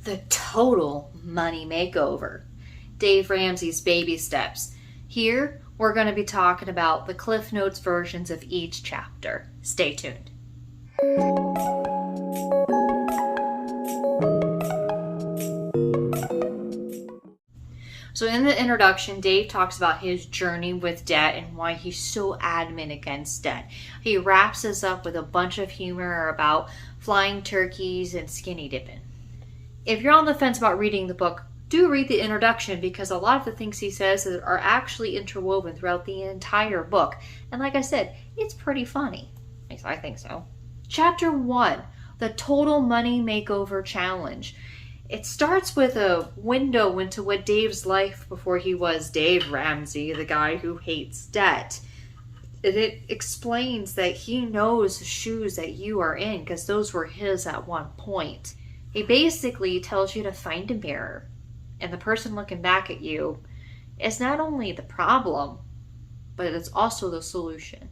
the Total Money Makeover, Dave Ramsey's baby steps. Here, we're going to be talking about the Cliff Notes versions of each chapter. Stay tuned. So in the introduction, Dave talks about his journey with debt and why he's so adamant against debt. He wraps us up with a bunch of humor about flying turkeys and skinny dipping. If you're on the fence about reading the book, do read the introduction, because a lot of the things he says are actually interwoven throughout the entire book. And like I said, it's pretty funny. At least I think so. Chapter 1, the Total Money Makeover Challenge. It starts with a window into what Dave's life before he was Dave Ramsey, the guy who hates debt. It explains that he knows the shoes that you are in because those were his at one point. He basically tells you to find a mirror, and the person looking back at you is not only the problem, but it's also the solution.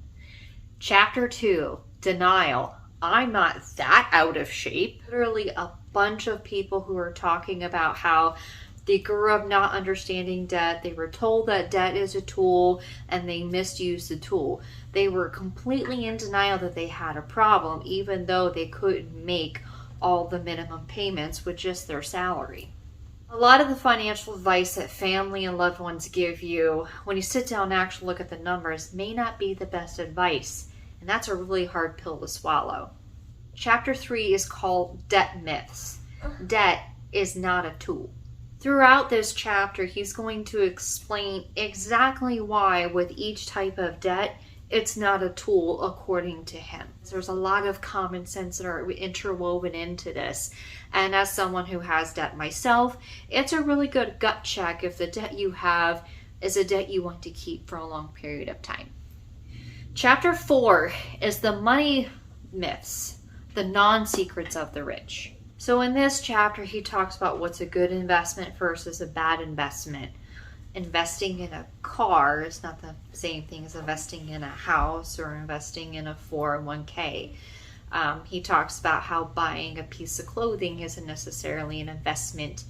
Chapter 2, Denial. I'm not that out of shape. Literally a bunch of people who are talking about how they grew up not understanding debt. They were told that debt is a tool and they misused the tool. They were completely in denial that they had a problem, even though they couldn't make all the minimum payments with just their salary. A lot of the financial advice that family and loved ones give you, when you sit down and actually look at the numbers, may not be the best advice. And that's a really hard pill to swallow. Chapter 3 is called Debt Myths. Debt is not a tool. Throughout this chapter, he's going to explain exactly why with each type of debt, it's not a tool according to him. There's a lot of common sense that are interwoven into this. And as someone who has debt myself, it's a really good gut check if the debt you have is a debt you want to keep for a long period of time. Chapter 4 is the money myths, the non-secrets of the rich. So in this chapter, he talks about what's a good investment versus a bad investment. Investing in a car is not the same thing as investing in a house or investing in a 401k. He talks about how buying a piece of clothing isn't necessarily an investment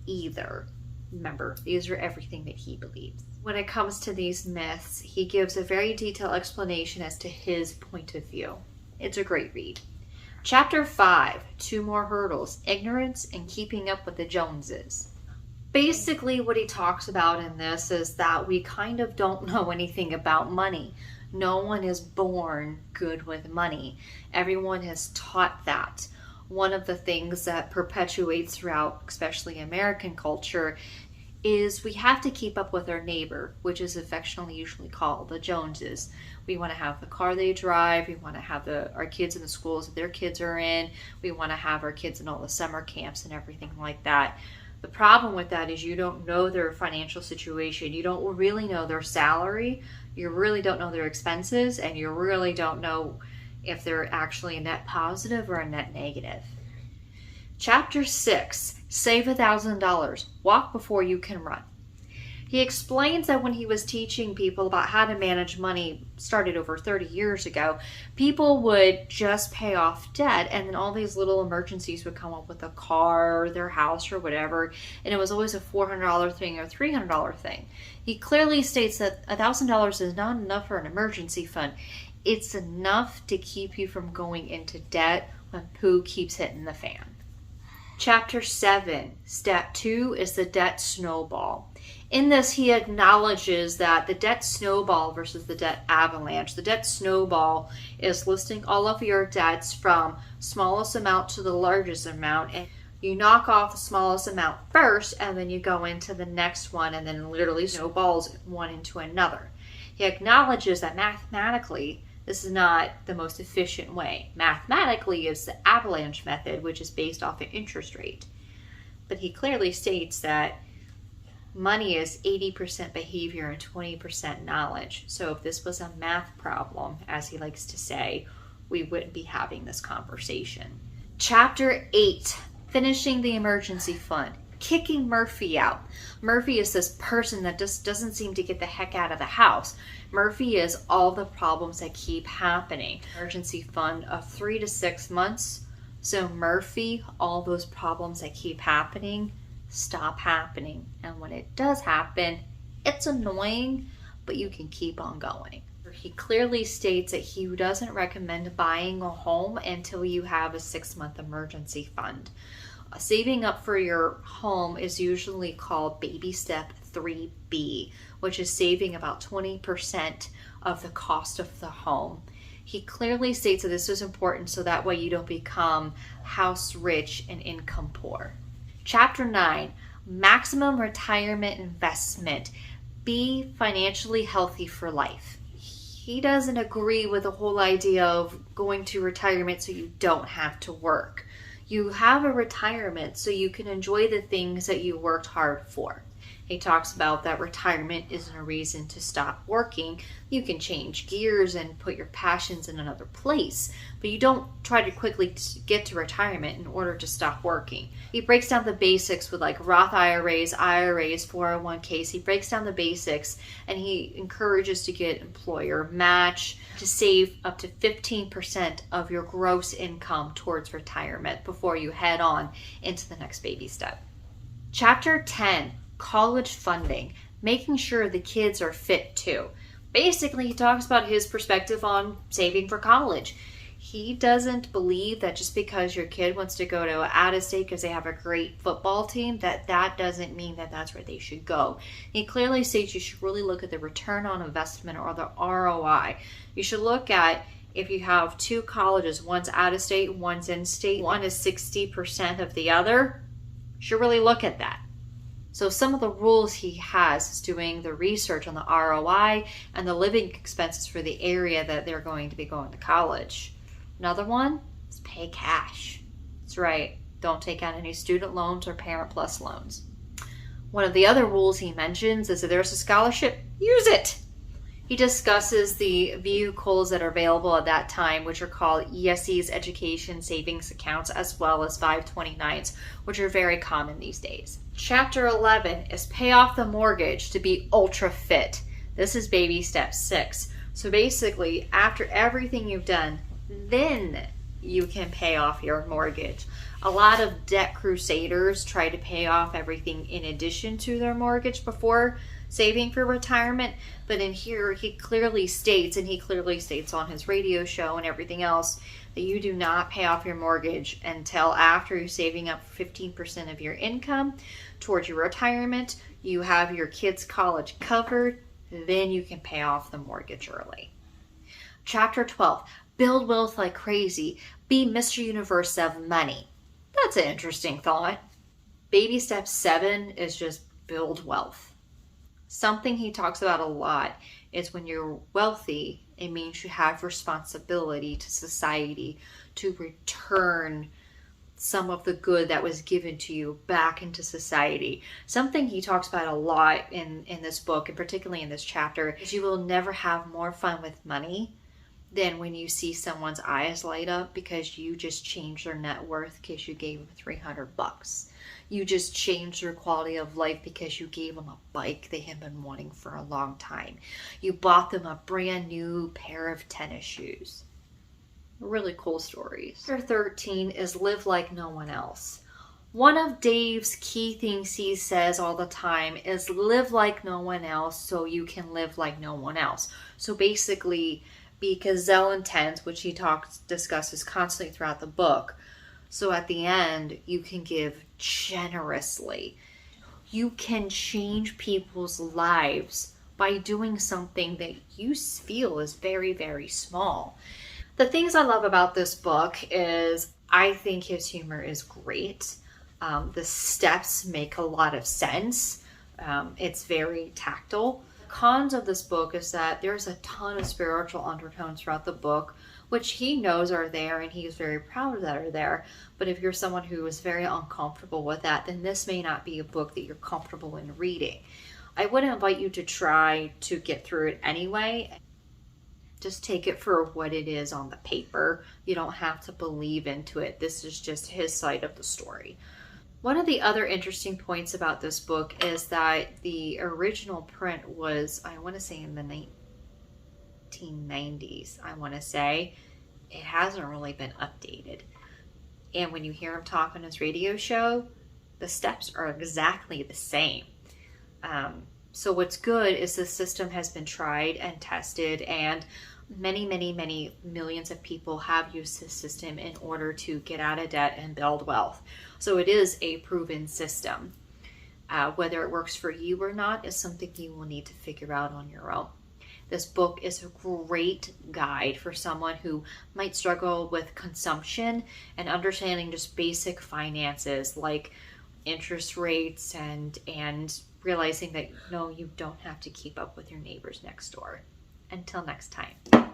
either. Remember, these are everything that he believes. When it comes to these myths, he gives a very detailed explanation as to his point of view. It's a great read. Chapter 5, 2 more hurdles, ignorance and keeping up with the Joneses. Basically, what he talks about in this is that we kind of don't know anything about money. No one is born good with money. Everyone is taught that. One of the things that perpetuates throughout, especially American culture, is we have to keep up with our neighbor, which is affectionately usually called the Joneses. We want to have the car they drive. We want to have our kids in the schools that their kids are in. We want to have our kids in all the summer camps and everything like that. The problem with that is you don't know their financial situation. You don't really know their salary. You really don't know their expenses, and you really don't know if they're actually a net positive or a net negative. Chapter 6, Save $1,000. Walk before you can run. He explains that when he was teaching people about how to manage money, started over 30 years ago, people would just pay off debt, and then all these little emergencies would come up with a car or their house or whatever, and it was always a $400 thing or $300 thing. He clearly states that $1,000 is not enough for an emergency fund. It's enough to keep you from going into debt when poo keeps hitting the fan. Chapter 7, Step 2 is the debt snowball. In this, he acknowledges that the debt snowball versus the debt avalanche. The debt snowball is listing all of your debts from smallest amount to the largest amount, and you knock off the smallest amount first, and then you go into the next one, and then literally snowballs one into another. He acknowledges that mathematically, this is not the most efficient way. Mathematically, it's the avalanche method, which is based off an interest rate. But he clearly states that money is 80% behavior and 20% knowledge. So if this was a math problem, as he likes to say, we wouldn't be having this conversation. Chapter 8, Finishing the Emergency Fund. Kicking Murphy out. Murphy is this person that just doesn't seem to get the heck out of the house. Murphy is all the problems that keep happening. Emergency fund of 3 to 6 months So Murphy, all those problems that keep happening, stop happening. And when it does happen, it's annoying, but you can keep on going. He clearly states that he doesn't recommend buying a home until you have a 6-month emergency fund. Saving up for your home is usually called baby step 3B, which is saving about 20% of the cost of the home. He clearly states that this is important so that way you don't become house rich and income poor. Chapter 9, maximum retirement investment. Be financially healthy for life. He doesn't agree with the whole idea of going to retirement so you don't have to work. You have a retirement so you can enjoy the things that you worked hard for. He talks about that retirement isn't a reason to stop working. You can change gears and put your passions in another place, but you don't try to quickly get to retirement in order to stop working. He breaks down the basics with like Roth IRAs, 401ks. He breaks down the basics and he encourages to get employer match to save up to 15% of your gross income towards retirement before you head on into the next baby step. Chapter 10, college funding, making sure the kids are fit too. Basically, he talks about his perspective on saving for college. He doesn't believe that just because your kid wants to go to out of state because they have a great football team, that doesn't mean that that's where they should go. He clearly states you should really look at the return on investment or the ROI. You should look at if you have two colleges, one's out of state, one's in state, one is 60% of the other, you should really look at that. So some of the rules he has is doing the research on the ROI and the living expenses for the area that they're going to be going to college. Another one is pay cash. That's right. Don't take out any student loans or Parent Plus loans. One of the other rules he mentions is that there's a scholarship, use it. He discusses the vehicles that are available at that time, which are called ESE's education savings accounts, as well as 529s, which are very common these days. Chapter 11 is pay off the mortgage to be ultra fit. This is baby step 6. So basically, after everything you've done, then you can pay off your mortgage. A lot of debt crusaders try to pay off everything in addition to their mortgage before saving for retirement, but in here he clearly states, and he clearly states on his radio show and everything else, that you do not pay off your mortgage until after you're saving up 15% of your income towards your retirement, you have your kids' college covered, then you can pay off the mortgage early. Chapter 12, build wealth like crazy. Be Mr. Universe of money. That's an interesting thought. Baby step 7 is just build wealth. Something he talks about a lot is when you're wealthy, it means you have responsibility to society to return some of the good that was given to you back into society. Something he talks about a lot in this book, and particularly in this chapter, is you will never have more fun with money than when you see someone's eyes light up because you just changed their net worth because you gave them $300. You just changed their quality of life because you gave them a bike they had been wanting for a long time. You bought them a brand new pair of tennis shoes. Really cool stories. Chapter 13 is live like no one else. One of Dave's key things he says all the time is live like no one else so you can live like no one else. So basically, be gazelle intense, which he discusses constantly throughout the book. So at the end, you can give generously. You can change people's lives by doing something that you feel is very, very small. The things I love about this book is I think his humor is great. The steps make a lot of sense. It's very tactile. Cons of this book is that there's a ton of spiritual undertones throughout the book, which he knows are there and he's very proud that are there. But if you're someone who is very uncomfortable with that, then this may not be a book that you're comfortable in reading. I would invite you to try to get through it anyway. Just take it for what it is on the paper. You don't have to believe into it. This is just his side of the story. One of the other interesting points about this book is that the original print was, I want to say in the 1990s, I want to say. It hasn't really been updated. And when you hear him talk on his radio show, the steps are exactly the same. So what's good is the system has been tried and tested, and many, many, many millions of people have used this system in order to get out of debt and build wealth. So it is a proven system. Whether it works for you or not is something you will need to figure out on your own. This book is a great guide for someone who might struggle with consumption and understanding just basic finances like interest rates and realizing that no, you don't have to keep up with your neighbors next door. Until next time.